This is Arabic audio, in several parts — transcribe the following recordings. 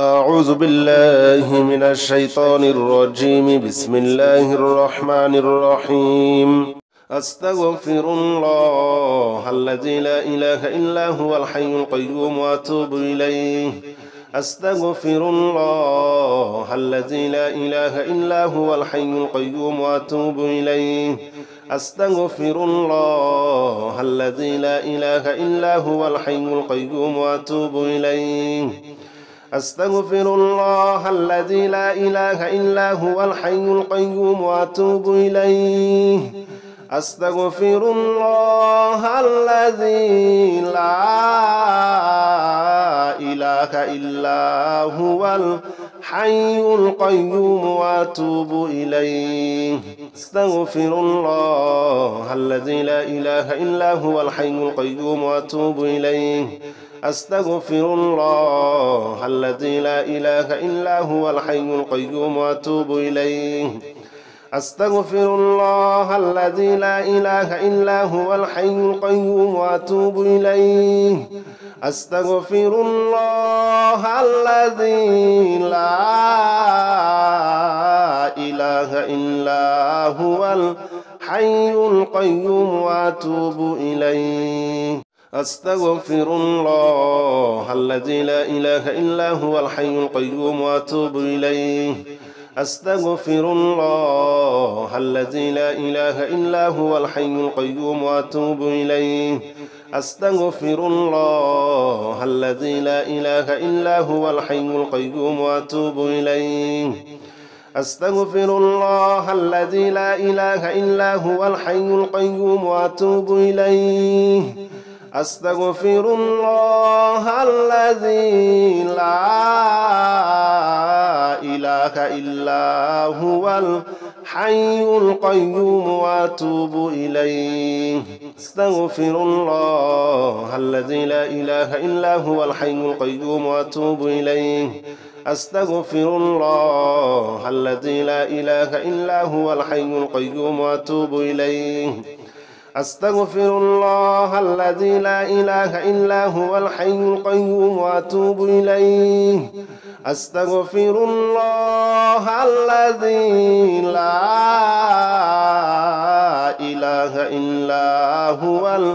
أعوذ بالله من الشيطان الرجيم. بسم الله الرحمن الرحيم. أستغفر الله الذي لا إله إلا هو الحي القيوم وأتوب إليه. أستغفر الله الذي لا إله إلا هو الحي القيوم وأتوب إليه. أستغفر الله الذي لا إله إلا هو الحي القيوم وأتوب إليه. أستغفر الله الذي لا إله إلا هو الحي القيوم وأتوب إليه. أستغفر الله الذي لا إله إلا هو الحي القيوم وأتوب إليه. أستغفر الله الذي لا إله إلا هو الحي القيوم وأتوب إليه. أستغفر الله الذي لا إله إلا هو الحي القيوم وأتوب إليه. أستغفر الله الذي لا إله إلا هو الحي القيوم وأتوب إليه. أستغفر الله الذي لا إله إلا هو الحي القيوم وأتوب إليه. أستغفر الله الذي لا إله إلا هو الحي القيوم وأتوب إليه. أستغفر الله الذي لا إله إلا هو الحي القيوم وأتوب إليه. أستغفر الله الذي لا إله إلا هو الحي القيوم وأتوب إليه. أستغفر الله الذي لا إله إلا هو الحي القيوم وأتوب إليه. أستغفر الله الذي لا إله إلا هو الحي القيوم وأتوب إليه. أستغفر الله الذي لا إله إلا هو الحي القيوم وأتوب إليه. أستغفر الله الذي لا إله إلا هو الحي القيوم وأتوب إليه. أستغفر الله الذي لا إله إلا هو الحي القيوم وأتوب إليه. أستغفر الله الذي لا إله إلا هو الحي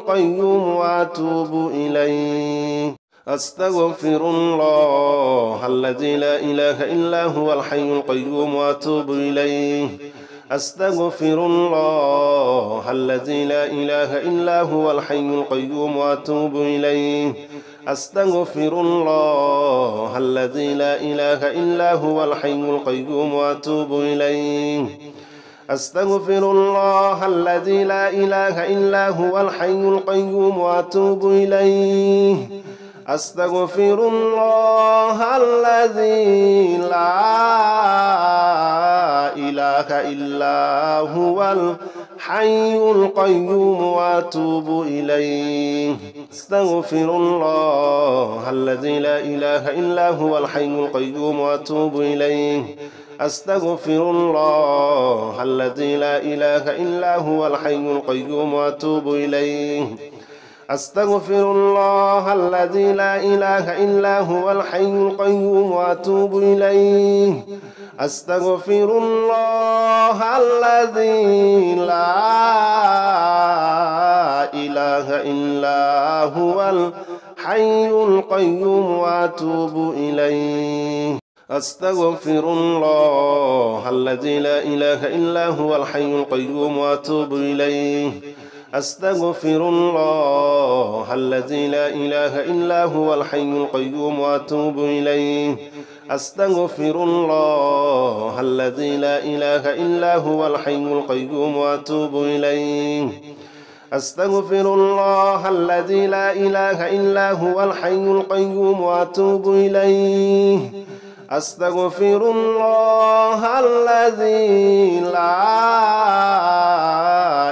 القيوم وأتوب إليه. أستغفر الله الذي لا إله إلا هو الحي القيوم وأتوب إليه. أستغفر الله الذي لا إله إلا هو الحي القيوم وأتوب إليه. أستغفر الله الذي لا إله إلا هو الحي القيوم وأتوب إليه. أستغفر الله الذي لا إله إلا هو الحي القيوم وأتوب إليه. أستغفر الله الذي لا إله إلا هو الحي القيوم وأتوب إليه. أستغفر الله الذي لا إله إلا هو الحي القيوم وأتوب إليه. أستغفر الله الذي لا إله إلا هو الحي القيوم وأتوب إليه. أستغفر الله الذي لا إله إلا هو الحي القيوم وأتوب إليه. أستغفر الله الذي لا إله إلا هو الحي القيوم وأتوب إليه. أستغفر الله الذي لا إله إلا هو الحي القيوم وأتوب إليه. أستغفر الله الذي لا إله إلا هو الحي القيوم وأتوب إليه. أستغفر الله الذي لا إله إلا هو الحي القيوم وأتوب إليه. أستغفر الله الذي لا إله إلا هو الحي القيوم وأتوب إليه. أستغفر الله الذي لا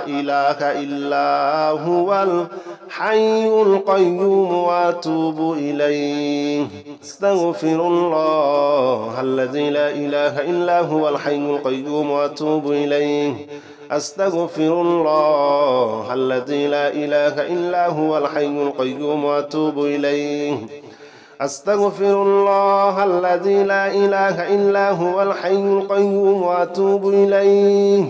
إله إلا هو الحي القيوم وأتوب إليه. أستغفر الله الذي لا إله إلا هو الحي القيوم وأتوب إليه. أستغفر الله الذي لا إله إلا هو الحي القيوم وأتوب إليه. أستغفر الله الذي لا إله إلا هو الحي القيوم وأتوب إليه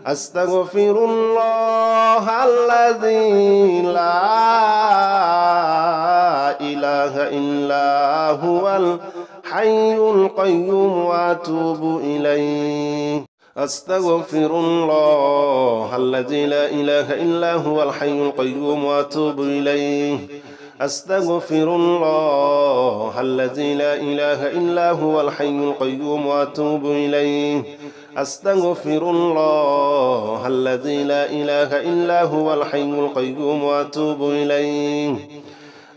أستغفر الله الذي لا إله إلا هو الحي القيوم وأتوب إليه أستغفر الله الذي لا إله إلا هو الحي القيوم وأتوب إليه أستغفر الله الذي لا إله إلا هو الحي القيوم وأتوب إليه أستغفر الله الذي لا إله إلا هو الحي القيوم وأتوب إليه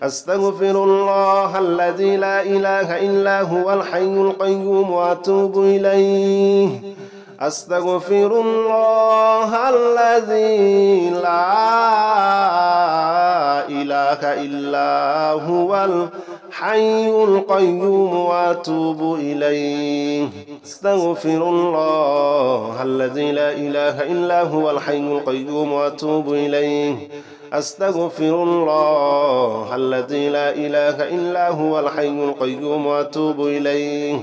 أستغفر الله الذي لا إله إلا هو الحي القيوم وأتوب إليه أستغفر الله الذي لا إله إلا هو الحي القيوم وأتوب إليه أستغفر الله الذي لا إله إلا هو الحي القيوم وأتوب إليه أستغفر الله الذي لا إله إلا هو الحي القيوم وأتوب إليه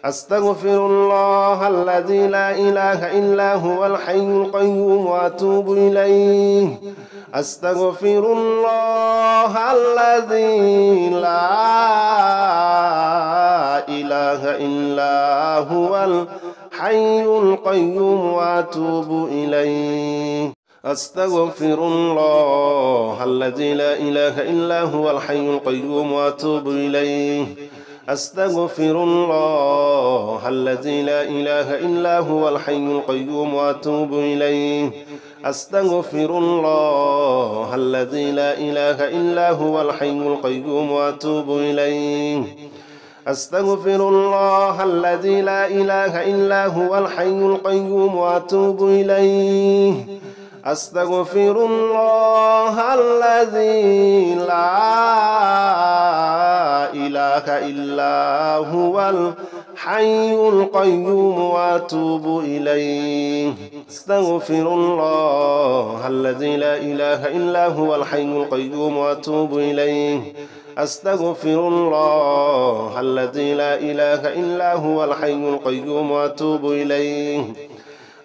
أستغفر الله الذي لا إله إلا هو الحي القيوم وأتوب إليه أستغفر الله الذي لا إله إلا هو الحي القيوم وأتوب إليه أستغفر الله الذي لا إله إلا هو الحي القيوم وأتوب إليه أستغفر الله الذي لا إله إلا هو الحي القيوم وأتوب إليه أستغفر الله الذي لا إله إلا هو الحي القيوم وأتوب إليه أستغفر الله الذي لا إله إلا هو الحي القيوم وأتوب إليه أستغفر الله الذي لا إله إلا هو الحي القيوم وأتوب إليه أستغفر الله الذي لا إله إلا هو الحي القيوم وأتوب إليه أستغفر الله الذي لا إله إلا هو الحي القيوم وأتوب إليه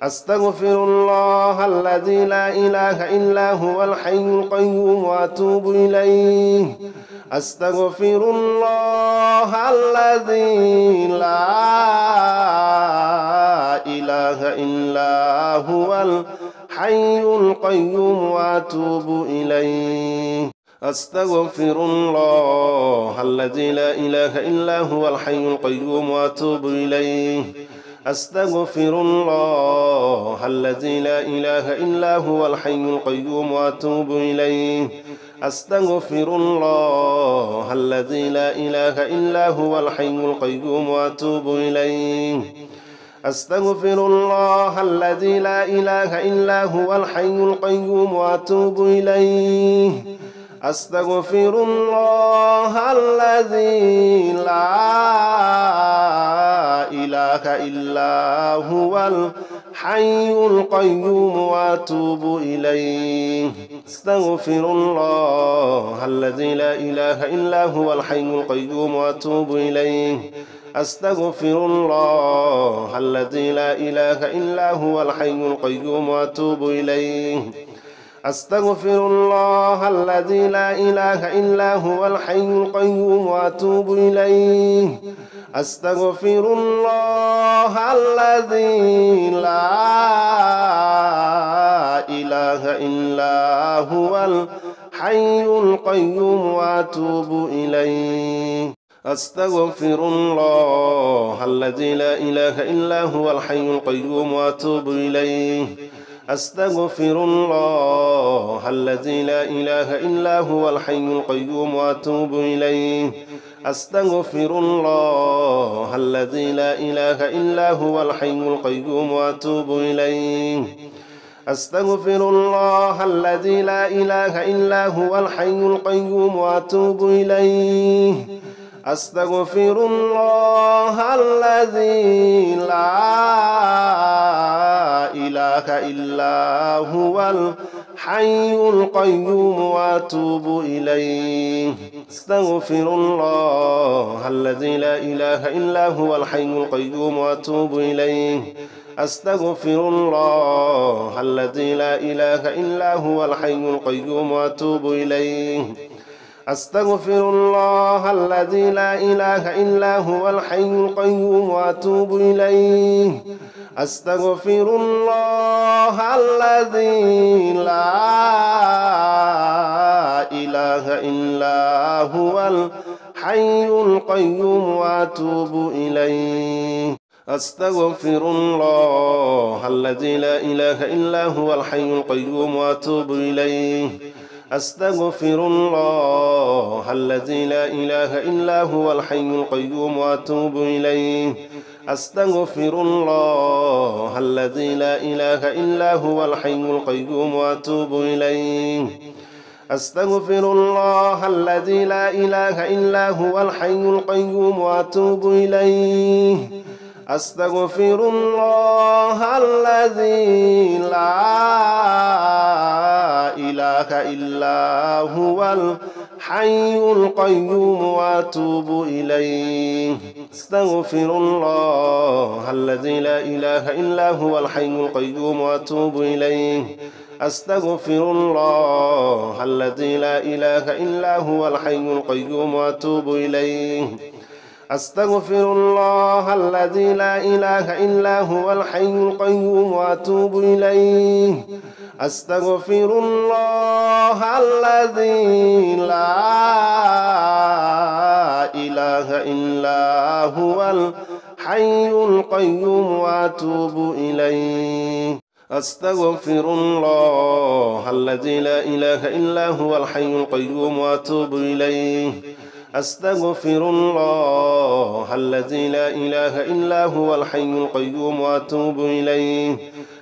أستغفر الله الذي لا إله إلا هو الحي القيوم وأتوب إليه أستغفر الله الذي لا إله إلا هو الحي القيوم وأتوب إليه أستغفر الله الذي لا إله إلا هو الحي القيوم وأتوب إليه أستغفر الله الذي لا إله إلا هو الحي القيوم وأتوب إليه أستغفر الله الذي لا إله إلا هو الحي القيوم وأتوب إليه أستغفر الله الذي لا إله إلا هو الحي القيوم وأتوب إليه أستغفر الله الذي لا إله إلا هو الحي القيوم وأتوب إليه أستغفر الله الذي لا إله إلا هو الحي القيوم وأتوب إليه أستغفر الله الذي لا إله إلا هو الحي القيوم وأتوب إليه أستغفر الله الذي لا إله إلا هو الحي القيوم وأتوب إليه أستغفر الله الذي لا إله إلا هو الحي القيوم وأتوب إليه أستغفر الله الذي لا إله إلا هو الحي القيوم وأتوب إليه أستغفر الله الذي لا إله إلا هو الحي القيوم وأتوب إليه أستغفر الله الذي لا إله إلا هو الحي القيوم وأتوب إليه أستغفر الله الذي لا إله إلا هو الحي القيوم وأتوب إليه أستغفر الله الذي لا إله إلا هو الحي القيوم وأتوب إليه أستغفر الله الذي لا إله إلا هو الحي القيوم وأتوب إليه أستغفر الله الذي لا إله إلا هو الحي القيوم وأتوب إليه أستغفر الله الذي لا إله إلا هو الحي القيوم وأتوب إليه أستغفر الله الذي لا إله إلا هو الحي القيوم وأتوب إليه أستغفر الله الذي لا إله إلا هو الحي القيوم وأتوب إليه أستغفر الله الذي لا إله إلا هو الحي القيوم وأتوب إليه أستغفر الله الذي لا إله إلا هو الحي القيوم وأتوب إليه أستغفر الله الذي لا إله إلا هو الحي القيوم وأتوب إليه أستغفر الله الذي لا إله إلا هو الحي القيوم وأتوب إليه أستغفر الله الذي لا إله إلا هو الحي القيوم وأتوب إليه أستغفر الله الذي لا إله إلا هو الحي القيوم وأتوب إليه أستغفر الله الذي لا إله إلا هو الحي القيوم وأتوب إليه أستغفر الله الذي لا إله إلا هو الحي القيوم وأتوب إليه أستغفر الله الذي لا إله إلا هو الحي القيوم وأتوب إليه أستغفر الله الذي لا إله إلا هو الحي القيوم وأتوب إليه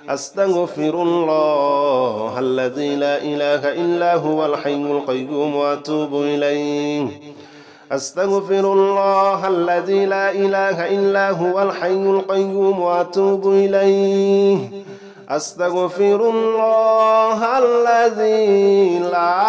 أستغفر الله الذي لا إله إلا هو الحي القيوم وأتوب إليه أستغفر الله الذي لا إله إلا هو الحي القيوم وأتوب إليه أستغفر الله الذي لا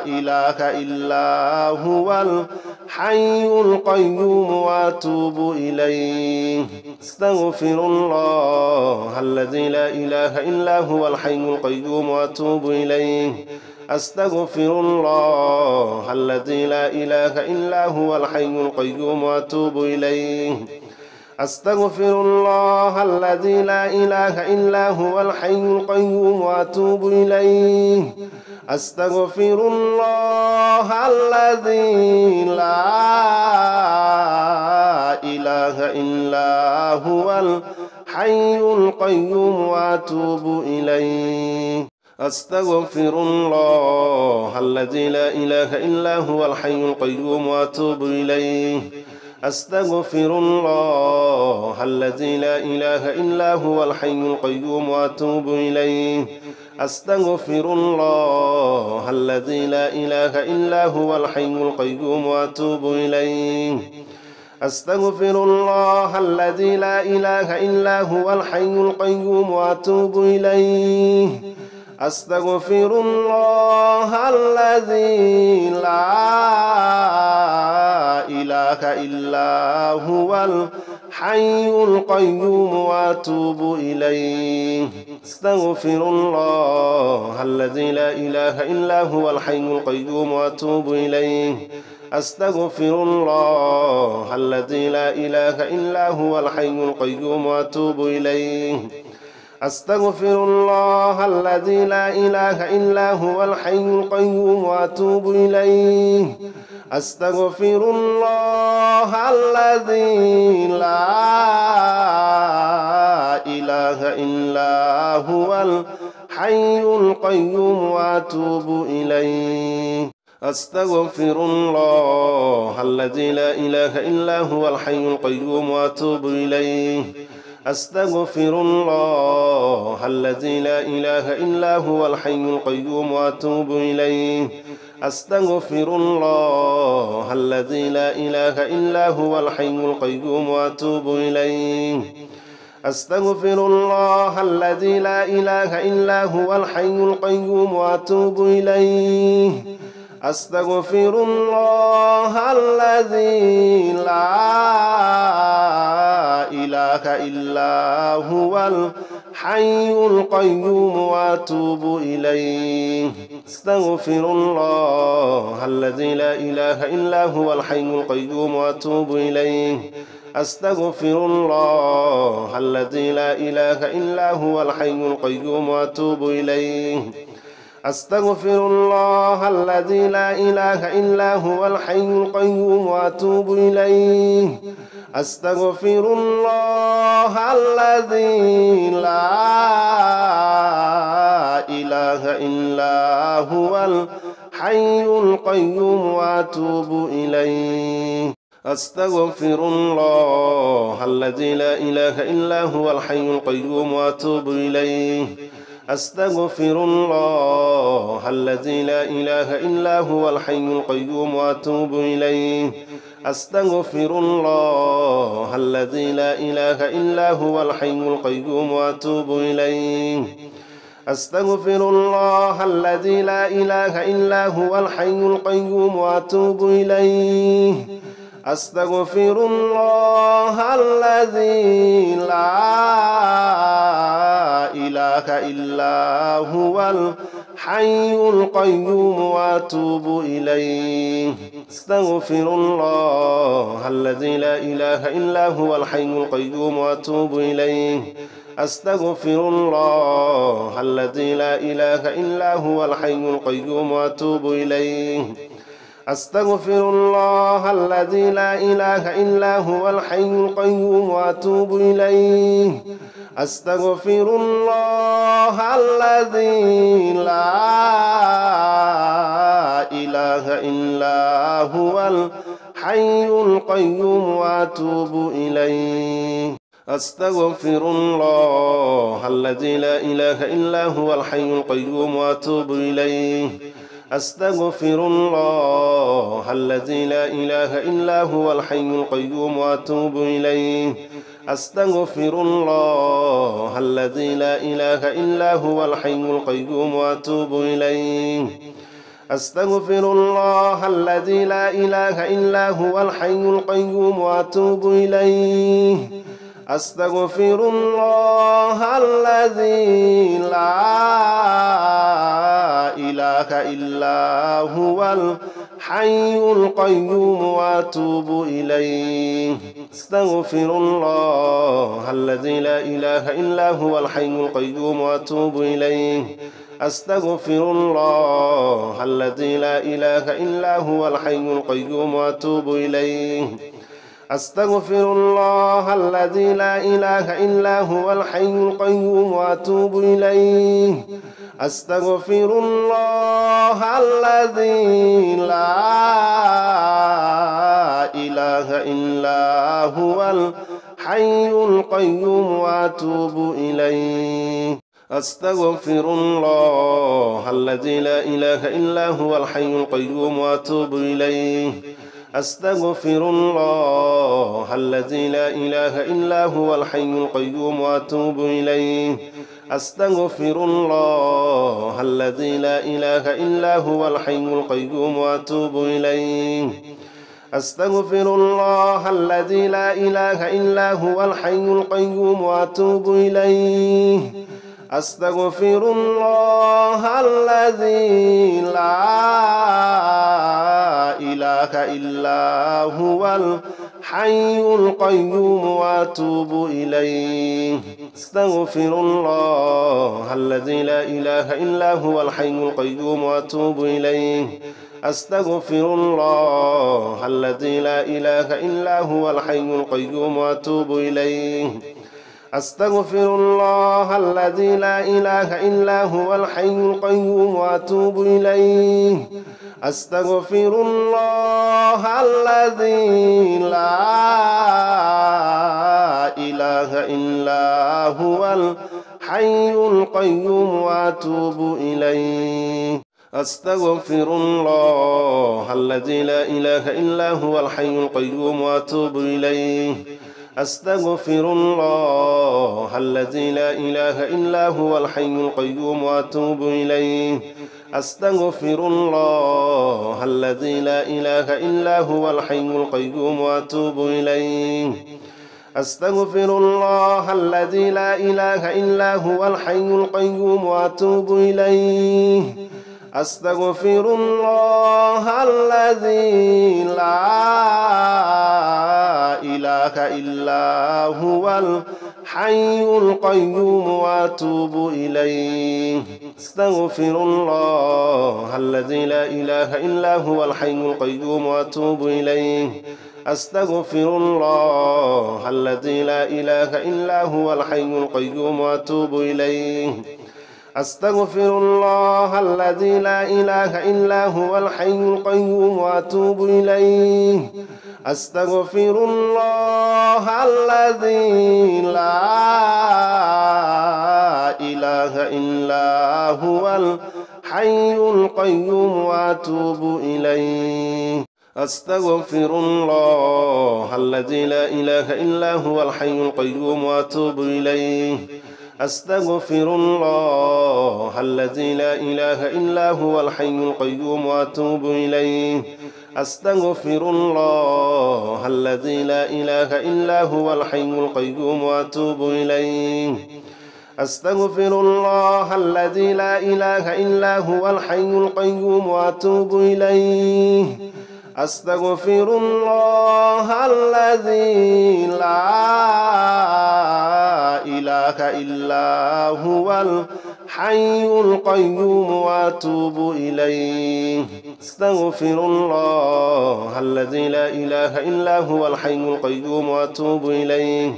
إله إلا هو الحي القيوم وأتوب إليه أستغفر الله الذي لا إله إلا هو الحي القيوم وأتوب إليه أستغفر الله الذي لا إله إلا هو الحي القيوم وأتوب إليه أستغفر الله الذي لا إله إلا هو الحي القيوم وأتوب إليه أستغفر الله الذي لا إله إلا هو الحي القيوم وأتوب إليه أستغفر الله الذي لا إله إلا هو الحي القيوم وأتوب إليه أستغفر الله الذي لا إله إلا هو الحي القيوم وأتوب إليه أستغفر الله الذي لا إله إلا هو الحي القيوم وأتوب إليه أستغفر الله الذي لا إله إلا هو الحي القيوم وأتوب إليه أستغفر الله الذي لا إله إلا هو الحي القيوم وأتوب إليه أستغفر الله الذي لا إله إلا هو الحي القيوم وأتوب إليه أستغفر الله الذي لا إله إلا هو الحي القيوم وأتوب إليه أستغفر الله الذي لا إله إلا هو الحي القيوم وأتوب إليه أستغفر الله الذي لا إله إلا هو الحي القيوم وأتوب إليه أستغفر الله الذي لا إله إلا هو الحي القيوم وأتوب إليه أستغفر الله الذي لا إله إلا هو الحي القيوم وأتوب إليه أستغفر الله الذي لا إله إلا هو الحي القيوم وأتوب إليه أستغفر الله الذي لا إله إلا هو الحي القيوم وأتوب إليه أستغفر الله الذي لا إله إلا هو الحي القيوم وأتوب إليه أستغفر الله الذي لا إله إلا هو الحي القيوم وأتوب إليه أستغفر الله الذي لا إله إلا هو الحي القيوم وأتوب إليه أستغفر الله الذي لا إله إلا هو الحي القيوم وأتوب إليه أستغفر الله الذي لا إله إلا هو الحي القيوم وأتوب إليه أستغفر الله الذي لا إله إلا هو الحي القيوم وأتوب إليه أستغفر الله الذي لا إله إلا هو الحي القيوم وأتوب إليه أستغفر الله الذي لا إله إلا هو الحي القيوم وأتوب إليه أستغفر الله الذي لا إله إلا هو الحي القيوم وأتوب إليه أستغفر الله الذي لا إله إلا هو الحي القيوم وأتوب إليه أستغفر الله الذي لا إله إلا هو الحي القيوم وأتوب إليه أستغفر الله الذي لا إله إلا هو الحي القيوم وأتوب إليه أستغفر الله الذي لا إله إلا هو الحي القيوم وأتوب إليه أستغفر الله الذي لا إله إلا هو الحي القيوم وأتوب إليه أستغفر الله الذي لا إله إلا هو الحي القيوم وأتوب إليه أستغفر الله الذي لا إله إلا هو الحي القيوم وأتوب إليه أستغفر الله الذي لا إله إلا هو الحي القيوم وأتوب إليه أستغفر الله الذي لا إله إلا هو الحي القيوم وأتوب إليه أستغفر الله الذي لا إله إلا هو الحي القيوم وأتوب إليه أستغفر الله الذي لا إله إلا هو الحي القيوم وأتوب إليه أستغفر الله الذي لا إله إلا هو الحي القيوم وأتوب إليه أستغفر الله الذي لا إله إلا هو الحي القيوم وأتوب إليه أستغفر الله الذي لا إله إلا هو الحي القيوم وأتوب إليه أستغفر الله الذي لا إله إلا هو الحي القيوم وأتوب إليه أستغفر الله الذي لا إله إلا هو الحي القيوم وأتوب إليه أستغفر الله الذي لا إله إلا هو الحي القيوم وأتوب إليه أستغفر الله الذي لا إله إلا هو الحي القيوم وأتوب إليه أستغفر الله الذي لا إله إلا هو الحي القيوم وأتوب إليه أستغفر الله الذي لا إله إلا هو الحي القيوم وأتوب إليه أستغفر الله الذي لا إله إلا هو الحي القيوم وأتوب إليه أستغفر الله الذي لا إله إلا هو الحي القيوم وأتوب إليه أستغفر الله الذي لا إله إلا هو الحي القيوم وأتوب إليه أستغفر الله الذي لا إله إلا هو الحي القيوم وأتوب إليه أستغفر الله الذي لا إله إلا هو الحي القيوم وأتوب إليه أستغفر الله الذي لا إله إلا هو الحي القيوم وأتوب إليه أستغفر الله الذي لا إله إلا هو الحي القيوم وأتوب إليه أستغفر الله الذي لا إله إلا هو الحي القيوم وأتوب إليه أستغفر الله الذي لا إله إلا هو الحي القيوم وأتوب إليه أستغفر الله الذي لا إله إلا هو الحي القيوم وأتوب إليه أستغفر الله الذي لا إله إلا هو الحي القيوم وأتوب إليه أستغفر الله الذي لا إله إلا هو الحي القيوم وأتوب إليه أستغفر الله الذي لا إله إلا هو الحي القيوم وأتوب إليه أستغفر الله الذي لا إله إلا هو الحي القيوم وأتوب إليه أستغفر الله الذي لا إله إلا هو الحي القيوم وأتوب إليه أستغفر الله الذي لا إله إلا هو الحي القيوم وأتوب إليه أستغفر الله الذي لا إله إلا هو الحي القيوم وأتوب إليه أستغفر الله الذي لا إله إلا هو الحي القيوم وأتوب إليه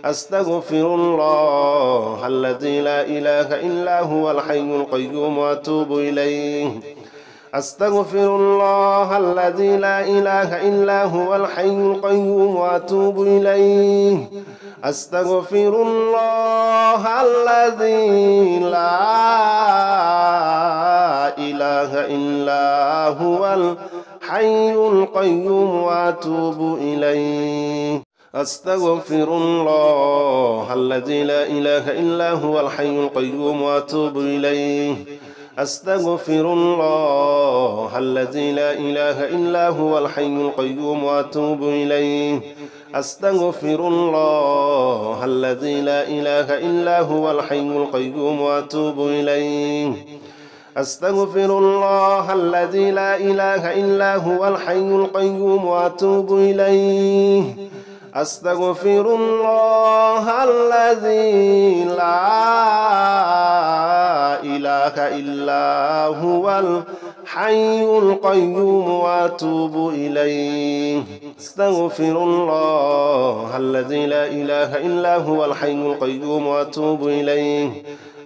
أستغفر الله الذي لا إله إلا هو الحي القيوم وأتوب إليه أستغفر الله الذي لا إله إلا هو الحي القيوم وأتوب إليه أستغفر الله الذي لا إله إلا هو الحي القيوم وأتوب إليه أستغفر الله الذي لا إله إلا هو الحي القيوم وأتوب إليه أستغفر الله الذي لا إله إلا هو الحي القيوم وأتوب إليه أستغفر الله الذي لا إله إلا هو الحي القيوم وأتوب إليه أستغفر الله الذي لا إله إلا هو الحي القيوم وأتوب إليه أستغفر الله الذي لا إله إلا هو الحي القيوم وأتوب إليه أستغفر الله الذي لا إله إلا هو الحي القيوم وأتوب إليه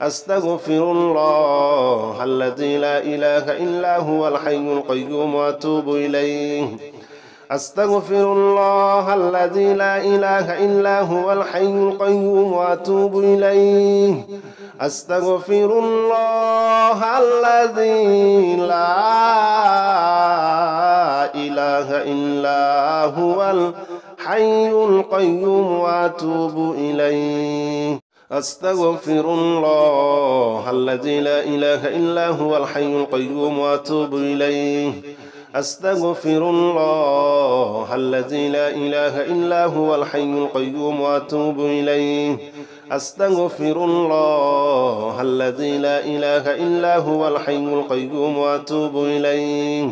أستغفر الله الذي لا إله إلا هو الحي القيوم وأتوب إليه أستغفر الله الذي لا إله إلا هو الحي القيوم وأتوب إليه أستغفر الله الذي لا إله إلا هو الحي القيوم وأتوب إليه أستغفر الله الذي لا إله إلا هو الحي القيوم وأتوب إليه أستغفر الله الذي لا إله إلا هو الحي القيوم وأتوب إليه أستغفر الله الذي لا إله إلا هو الحي القيوم وأتوب إليه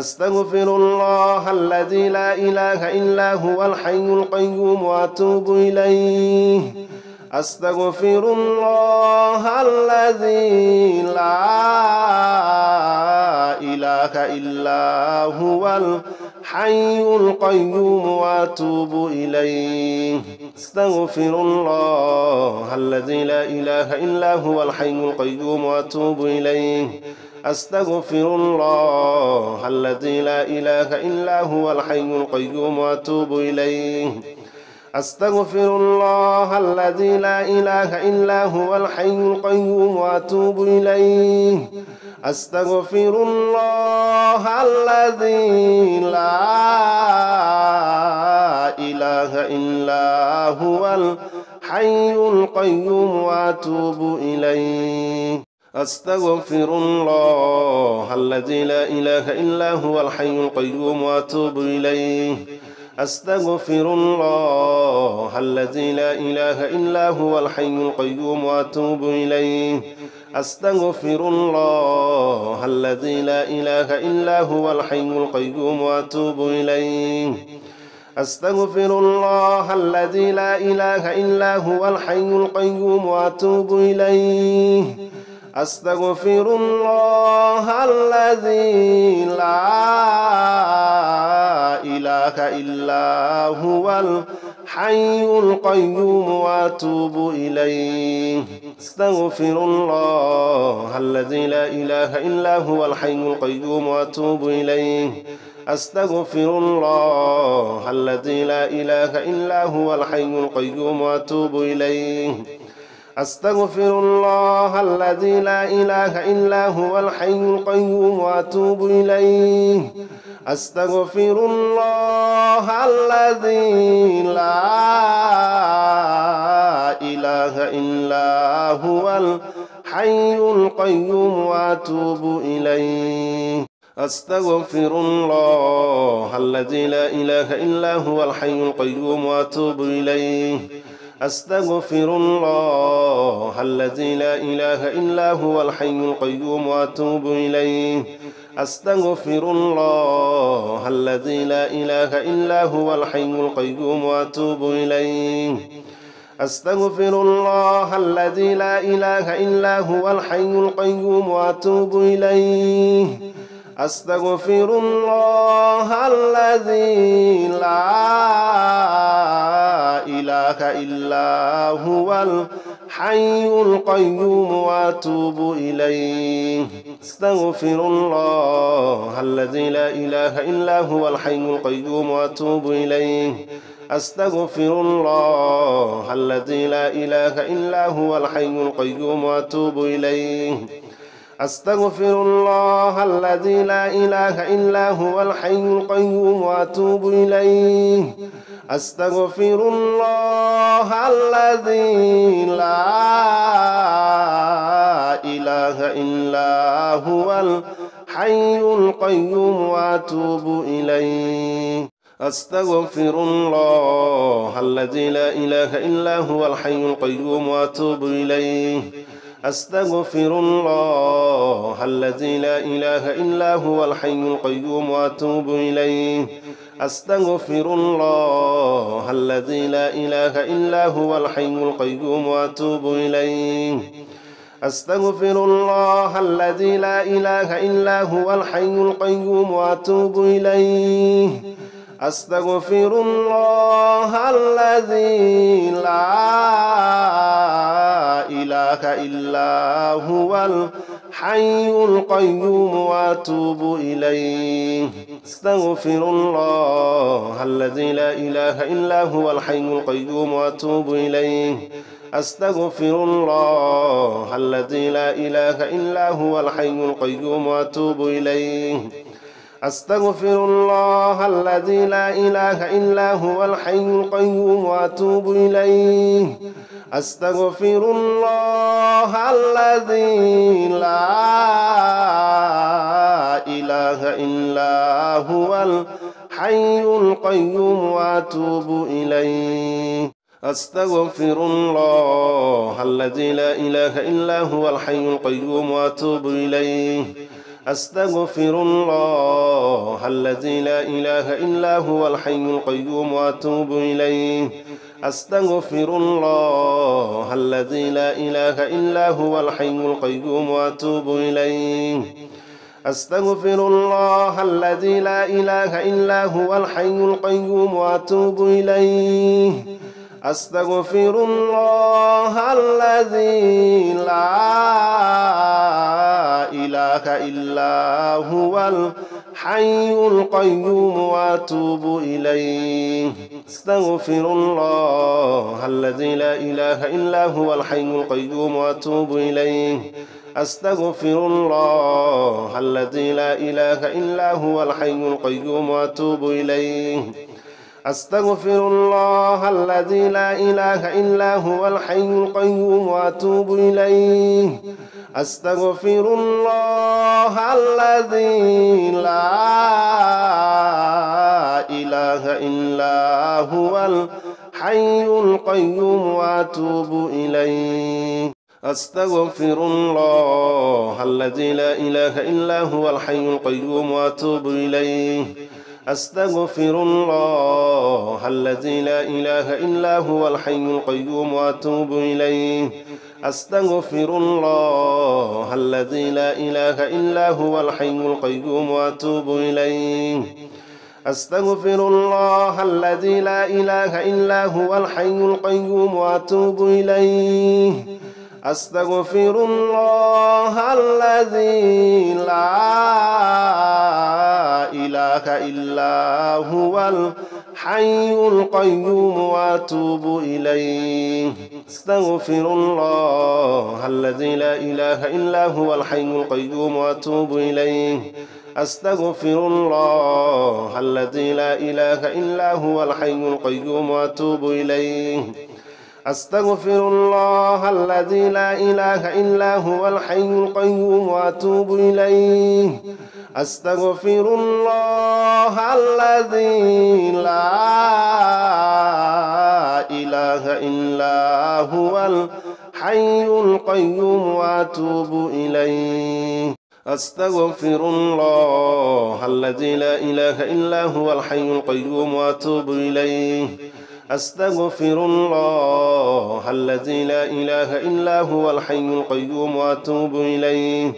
أستغفر الله الذي لا إله إلا هو الحي القيوم وأتوب إليه أستغفر الله الذي لا إله إلا هو الحي القيوم وأتوب إليه أستغفر الله الذي لا إله إلا هو الحي القيوم وأتوب إليه أستغفر الله الذي لا إله إلا هو الحي القيوم وأتوب إليه أستغفر الله الذي لا إله إلا هو الحي القيوم وأتوب إليه أستغفر الله الذي لا إله إلا هو الحي القيوم وأتوب إليه أستغفر الله الذي لا إله إلا هو الحي القيوم وأتوب إليه أستغفر الله الذي لا إله إلا هو الحي القيوم وأتوب إليه أستغفر الله الذي لا إله إلا هو الحي القيوم وأتوب إليه أستغفر الله الذي لا إله إلا هو الحي القيوم وأتوب إليه أستغفر الله الذي لا إله إلا هو الحي القيوم وأتوب إليه أستغفر الله الذي لا إله إلا هو الحي القيوم وأتوب إليه أستغفر الله الذي لا إله إلا هو الحي القيوم وأتوب إليه أستغفر الله الذي لا إله إلا هو الحي القيوم وأتوب إليه أستغفر الله الذي لا إله إلا هو الحي القيوم وأتوب إليه أستغفر الله الذي لا إله إلا هو الحي القيوم وأتوب إليه أستغفر الله الذي لا إله إلا هو الحي القيوم وأتوب إليه أستغفر الله الذي لا إله إلا هو الحي القيوم وأتوب إليه أستغفر الله الذي لا إله إلا هو الحي القيوم وأتوب إليه أستغفر الله الذي لا إله إلا هو الحي القيوم وأتوب إليه أستغفر الله الذي لا إله إلا هو الحي القيوم وأتوب إليه أستغفر الله الذي لا إله إلا هو الحي القيوم وأتوب إليه أستغفر الله الذي لا إله إلا هو الحي القيوم وأتوب إليه أستغفر الله الذي لا إله إلا هو الحي القيوم وأتوب إليه أستغفر الله الذي لا إله إلا هو الحي القيوم وأتوب إليه أستغفر الله الذي لا إله إلا هو الحي القيوم وأتوب إليه أستغفر الله الذي لا إله إلا هو الحي القيوم وأتوب إليه أستغفر الله الذي لا إله إلا هو الحي القيوم وأتوب إليه أستغفر الله الذي لا إله إلا هو الحي القيوم وأتوب إليه أستغفر الله الذي لا إله إلا هو الحي القيوم وأتوب إليه أستغفر الله الذي لا إله إلا هو الحي القيوم وأتوب إليه أستغفر الله الذي لا إله إلا هو الحي القيوم وأتوب إليه أستغفر الله الذي لا إله إلا هو الحي القيوم وأتوب إليه أستغفر الله الذي لا إله إلا هو الحي القيوم وأتوب إليه أستغفر الله الذي لا إله إلا هو الحي القيوم وأتوب إليه أستغفر الله الذي لا إله إلا هو الحي القيوم وأتوب إليه أستغفر الله الذي لا إله إلا هو الحي القيوم وأتوب إليه أستغفر الله الذي لا إله إلا هو الحي القيوم وأتوب إليه أستغفر الله الذي لا إله إلا هو الحي القيوم وأتوب إليه أستغفر الله الذي لا إله إلا هو الحي القيوم وأتوب إليه أستغفر الله الذي لا إله إلا هو الحي القيوم وأتوب إليه أستغفر الله الذي لا إله إلا هو الحي القيوم وأتوب إليه أستغفر الله الذي لا إله إلا هو الحي القيوم وأتوب إليه أستغفر الله الذي لا إله إلا هو الحي القيوم وأتوب إليه أستغفر الله الذي لا إله إلا هو الحي القيوم وأتوب إليه أستغفر الله الذي لا إله إلا هو الحي القيوم وأتوب إليه أستغفر الله الذي لا إله إلا هو الحي القيوم وأتوب إليه أستغفر الله الذي لا إله إلا هو الحي القيوم وأتوب إليه أستغفر الله الذي لا إله إلا هو الحي القيوم وأتوب إليه أستغفر الله الذي لا إله إلا هو الحي القيوم وأتوب إليه أستغفر الله الذي لا إله إلا هو الحي القيوم وأتوب إليه أستغفر الله الذي لا إله إلا هو الحي القيوم وأتوب إليه أستغفر الله الذي لا إله إلا هو الحي القيوم وأتوب إليه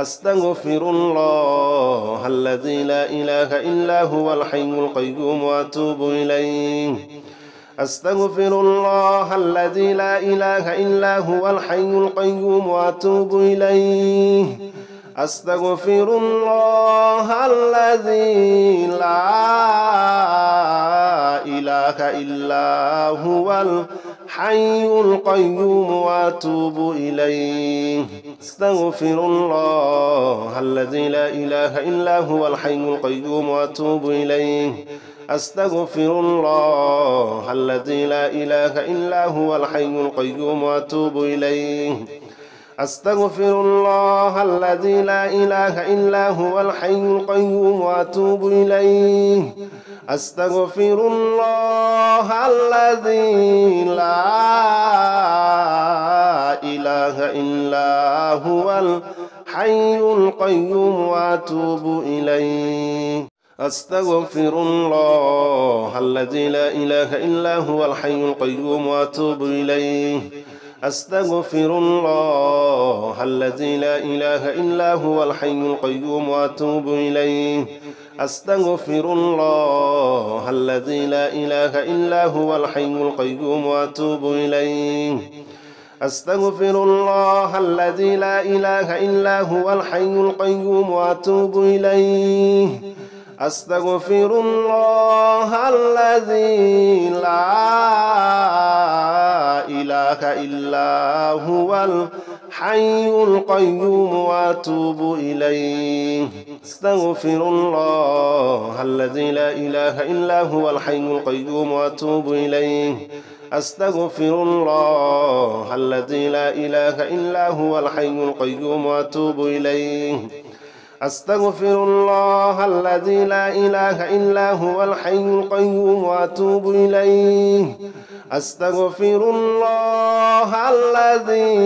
أستغفر الله الذي لا إله إلا هو الحي القيوم وأتوب إليه أستغفر الله الذي لا إله إلا هو الحي القيوم وأتوب إليه أستغفر الله الذي لا إله إلا هو الحي القيوم وأتوب إليه أستغفر الله الذي لا إله إلا هو الحي القيوم وأتوب إليه أستغفر الله الذي لا إله إلا هو الحي القيوم وأتوب إليه أستغفر الله الذي لا إله إلا هو الحي القيوم وأتوب إليه أستغفر الله الذي لا إله إلا هو الحي القيوم وأتوب إليه أستغفر الله الذي لا إله إلا هو الحي القيوم وأتوب إليه أستغفر الله الذي لا إله إلا هو الحي القيوم وأتوب إليه أستغفر الله الذي لا إله إلا هو الحي القيوم وأتوب إليه أستغفر الله الذي لا إله إلا هو الحي القيوم وأتوب إليه أستغفر الله الذي لا إله إلا هو الحي القيوم وأتوب إليه أستغفر الله الذي لا إله إلا هو الحي القيوم وأتوب إليه أستغفر الله الذي لا إله إلا هو الحي القيوم وأتوب إليه أستغفر الله الذي لا إله إلا هو الحي القيوم وأتوب إليه أستغفر الله الذي لا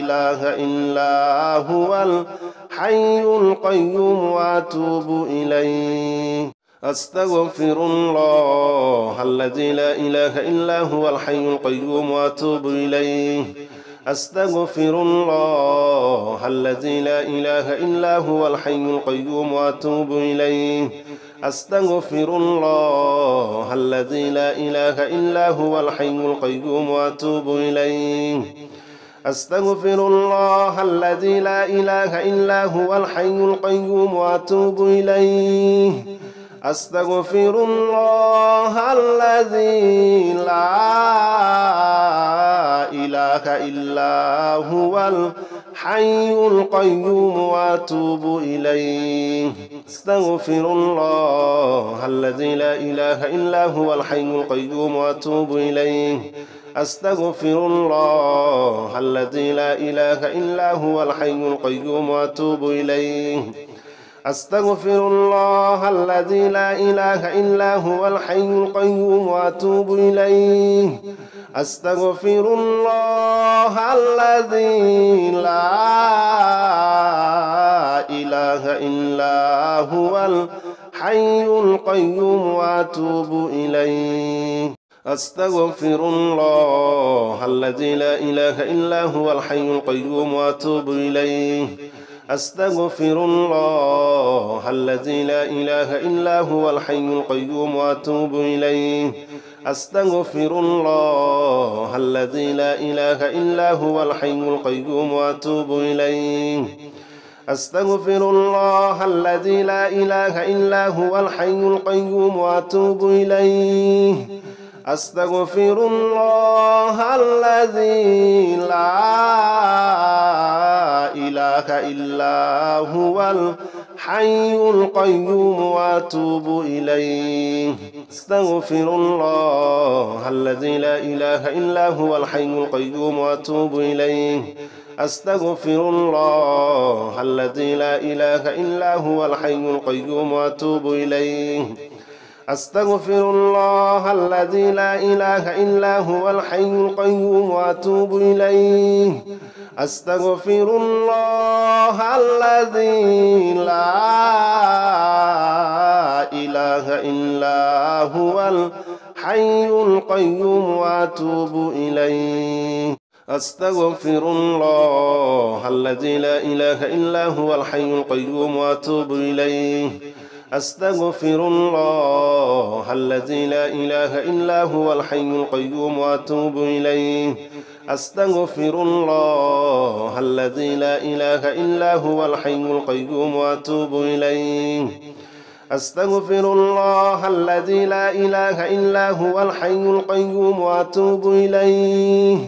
إله إلا هو الحي القيوم وأتوب إليه أستغفر الله الذي لا إله إلا هو الحي القيوم وأتوب إليه أستغفر الله الذي لا إله إلا هو الحي القيوم وأتوب إليه أستغفر الله الذي لا إله إلا هو الحي القيوم وأتوب إليه أستغفر الله الذي لا إله إلا هو الحي القيوم وأتوب إليه أستغفر الله الذي لا إله إلا هو الحي القيوم وأتوب إليه أستغفر الله الذي لا إله إلا هو الحي القيوم وأتوب إليه أستغفر الله الذي لا إله إلا هو الحي القيوم وأتوب إليه أستغفر الله الذي لا إله إلا هو الحي القيوم وأتوب إليه أستغفر الله الذي لا إله إلا هو الحي القيوم وأتوب إليه أستغفر الله الذي لا إله إلا هو الحي القيوم وأتوب إليه أستغفر الله الذي لا إله إلا هو الحي القيوم وأتوب إليه أستغفر الله الذي لا إله إلا هو الحي القيوم وأتوب إليه أستغفر الله الذي لا إله إلا هو الحي القيوم وأتوب إليه أستغفر الله الذي لا إله إلا هو الحي القيوم وأتوب إليه أستغفر الله الذي لا إله إلا هو الحي القيوم وأتوب إليه أستغفر الله الذي لا إله إلا هو الحي القيوم وأتوب إليه أستغفر الله الذي لا إله إلا هو الحي القيوم وأتوب إليه أستغفر الله الذي لا إله إلا هو الحي القيوم وأتوب إليه أستغفر الله الذي لا إله إلا هو الحي القيوم وأتوب إليه أستغفر الله الذي لا إله إلا هو الحي القيوم وأتوب إليه أستغفر الله الذي لا إله إلا هو الحي القيوم وأتوب إليه أستغفر الله الذي لا إله إلا هو الحي القيوم وأتوب إليه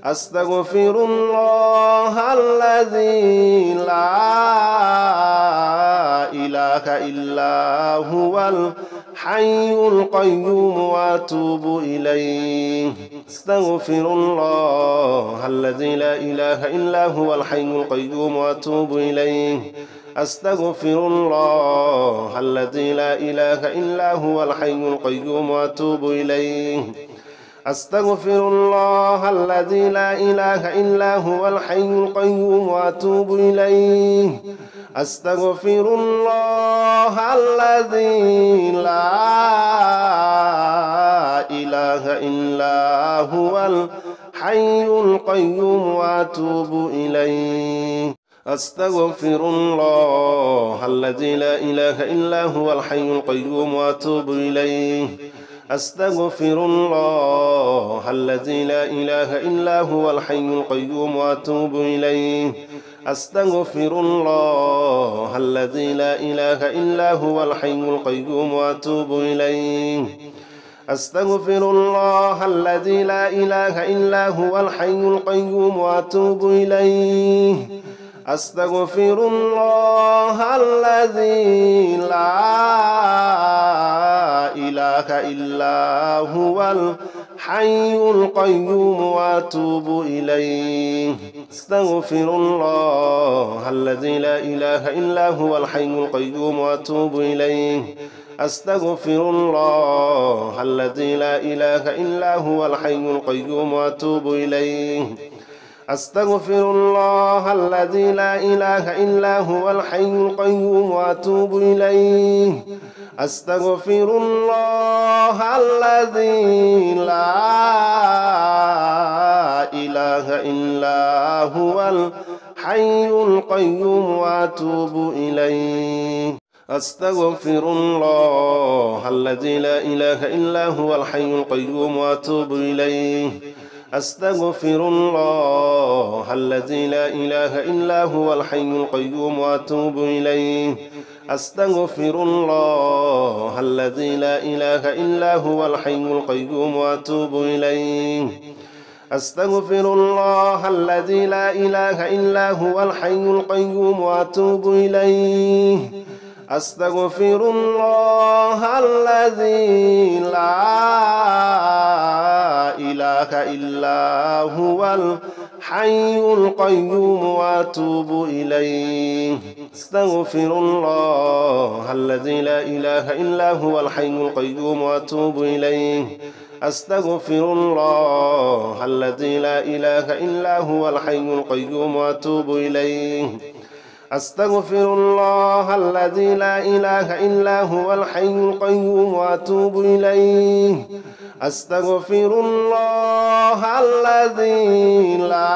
أستغفر الله الذي لا إله إلا هو الحي القيوم وأتوب إليه أستغفر الله الذي لا إله إلا هو الحي القيوم وأتوب إليه أستغفر الله الذي لا إله إلا هو الحي القيوم وأتوب إليه أستغفر الله الذي لا إله إلا هو الحي القيوم وأتوب إليه أستغفر الله الذي لا إله إلا هو الحي القيوم وأتوب إليه أستغفر الله الذي لا إله إلا هو الحي القيوم وأتوب إليه أستغفر الله الذي لا إله إلا هو الحي القيوم وأتوب إليه أستغفر الله الذي لا إله إلا هو الحي القيوم وأتوب إليه أستغفر الله الذي لا إله إلا هو الحي القيوم وأتوب إليه أستغفر الله الذي لا إله إلا هو الحي القيوم وأتوب إليه أستغفر الله الذي لا إله إلا هو الحي القيوم وأتوب إليه أستغفر الله الذي لا إله إلا هو الحي القيوم وأتوب إليه أستغفر الله الذي لا إله إلا هو الحي القيوم وأتوب إليه أستغفر الله الذي لا إله إلا هو الحي القيوم وأتوب إليه أستغفر الله الذي لا إله إلا هو الحي القيوم وأتوب إليه أستغفر الله الذي لا إله إلا هو الحي القيوم وأتوب إليه أستغفر الله الذي لا إله إلا هو الحي القيوم وأتوب إليه أستغفر الله الذي لا إله إلا هو الحي القيوم وأتوب إليه أستغفر الله الذي لا إله إلا هو الحي القيوم وأتوب إليه أستغفر الله الذي لا إله إلا هو الحي القيوم وأتوب إليه أستغفر الله الذي لا إله إلا هو الحي القيوم وأتوب إليه أستغفر الله الذي لا إله إلا هو الحي القيوم وأتوب إليه أستغفر الله الذي لا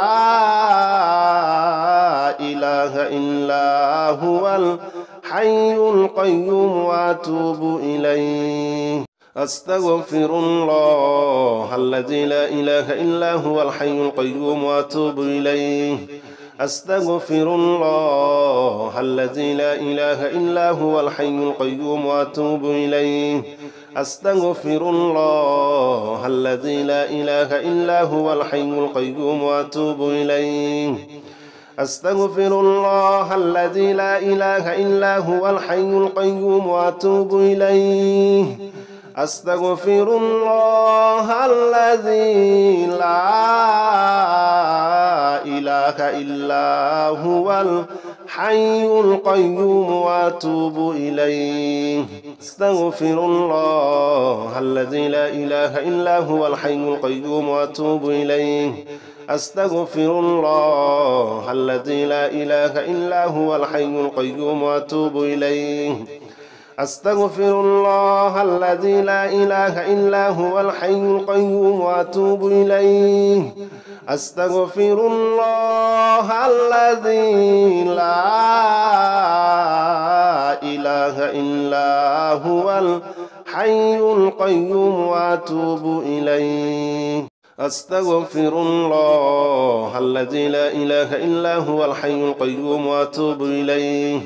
إله إلا هو الحي القيوم وأتوب إليه أستغفر الله الذي لا إله إلا هو الحي القيوم وأتوب إليه أستغفر الله الذي لا إله إلا هو الحي القيوم وأتوب إليه أستغفر الله الذي لا إله إلا هو الحي القيوم وأتوب إليه أستغفر الله الذي لا إله إلا هو الحي القيوم وأتوب إليه أستغفر الله الذي لا إله إلا هو الحي القيوم وأتوب إليه أستغفر الله الذي لا إله إلا هو الحي القيوم وأتوب إليه أستغفر الله الذي لا إله إلا هو الحي القيوم وأتوب إليه أستغفر الله الذي لا إله إلا هو الحي القيوم وأتوب إليه أستغفر الله الذي لا إله إلا هو الحي القيوم وأتوب إليه أستغفر الله الذي لا إله إلا هو الحي القيوم وأتوب إليه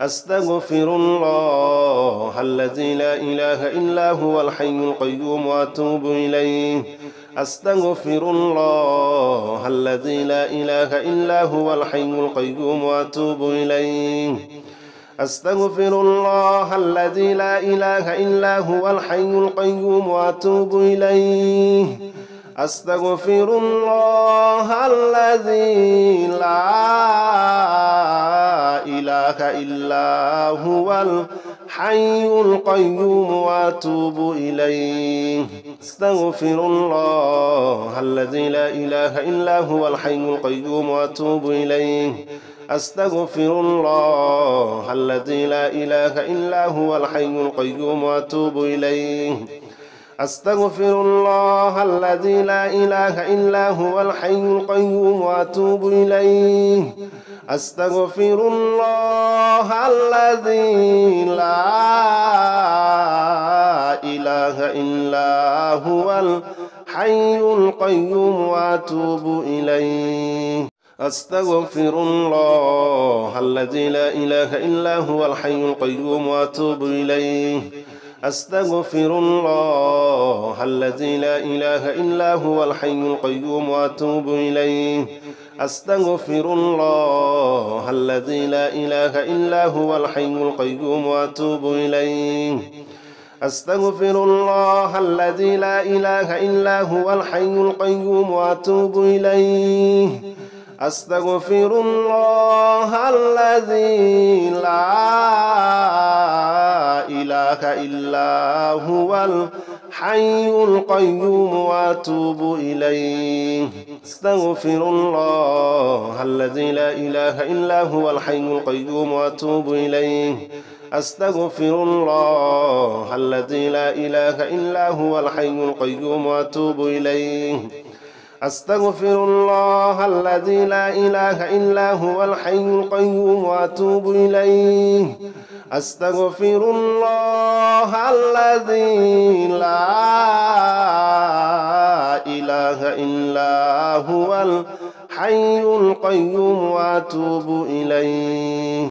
أستغفر الله الذي لا إله إلا هو الحي القيوم وأتوب إليه أستغفر الله الذي لا إله إلا هو الحي القيوم وأتوب إليه أستغفر الله الذي لا إله إلا هو الحي القيوم وأتوب إليه أستغفر الله الذي لا إله إلا هو الحي القيوم وأتوب إليه أستغفر الله الذي لا إله إلا هو الحي القيوم وأتوب إليه أستغفر الله الذي لا إله إلا هو الحي القيوم وأتوب إليه أستغفر الله الذي لا إله إلا هو الحي القيوم وأتوب إليه أستغفر الله الذي لا إله إلا هو الحي القيوم وأتوب إليه أستغفر الله الذي لا إله إلا هو الحي القيوم وأتوب إليه أستغفر الله الذي لا إله إلا هو الحي القيوم وأتوب إليه أستغفر الله الذي لا إله إلا هو الحي القيوم وأتوب إليه أستغفر الله الذي لا إله إلا هو الحي القيوم وأتوب إليه أستغفر الله الذي لا إله إلا هو الحي القيوم وأتوب إليه أستغفر الله الذي لا إله إلا هو الحي القيوم وأتوب إليه أستغفر الله الذي لا إله إلا هو الحي القيوم وأتوب إليه أستغفر الله الذي لا إله إلا هو الحي القيوم وأتوب إليه أستغفر الله الذي لا إله إلا هو الحي القيوم وأتوب إليه